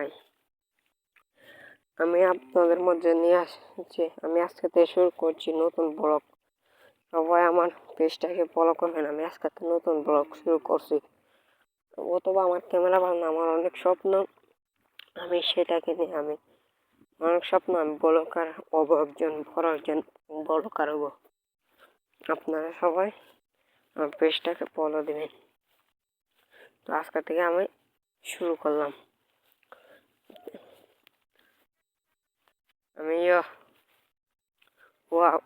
সবাই, আমি আপনাদের মধ্যে নিয়ে আসছি। আমি আজকে থেকে শুরু করছি নতুন ব্লগ। সবাই আমার পেজটাকে ফলো করবেন। আমি আজকে থেকে নতুন ব্লগ শুরু করছি। অথবা আমার ক্যামেরা বানানো আমার অনেক স্বপ্ন, আমি সেটাকে নিয়ে অনেক স্বপ্ন আমি ব্লগার হব, একজন ব্লগার হব। আপনারা সবাই আমার পেজটাকে ফলো দিবেন। তো আজকে থেকে আমি শুরু করলাম। আমি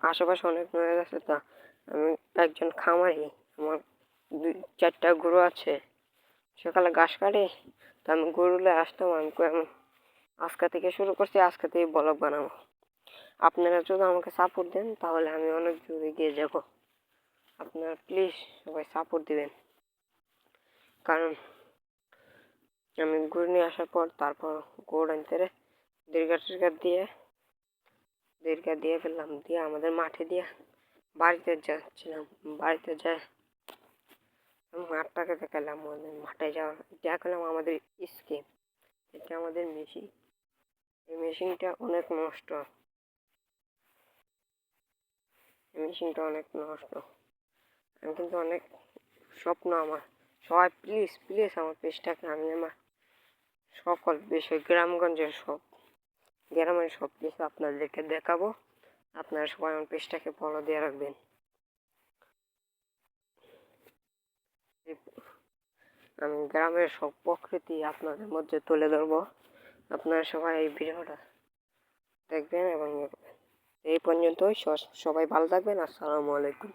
আশেপাশে অনেক নয়েজ আছে, তা আমি একজন খামারি, আমার 2-4টা গরু আছে। সকালে ঘাস কাটে, তা আমি গরুলে আসতাম। আমি আজকে থেকে শুরু করছি, আজকে থেকে ব্লগ বানাবো। আপনারা যদি আমাকে সাপোর্ট দেন তাহলে আমি অনেক দূরে গিয়ে যাব। আপনারা প্লিজ সবাই সাপোর্ট দিবেন, কারণ আমি গরু নিয়ে আসার পর তারপর গরু আনতে দীর্ঘা দিয়ে ফেললাম, দিয়ে আমাদের মাঠে দিয়ে বাড়িতে যাচ্ছিলাম। বাড়িতে যাই মাঠটাকে দেখালাম, মাঠে যাওয়ার দেখালাম আমাদের স্কিম। এটা আমাদের মেশিন, এই মেশিনটা অনেক নষ্ট। আমি কিন্তু অনেক স্বপ্ন আমার। সবাই প্লিজ প্লিজ আমার পেজটাকে, আমি আমার সকল বিষয় গ্রামের সব কিছু আপনাদেরকে দেখাবো। আপনারা সবাই আমার পেজটাকে ফলো দিয়ে রাখবেন। আমি গ্রামের সব প্রকৃতি আপনাদের মধ্যে তুলে ধরবো। আপনারা সবাই এই ভিডিওটা দেখবেন এবং এই পর্যন্তই। সবাই ভালো থাকবেন। আসসালামু আলাইকুম।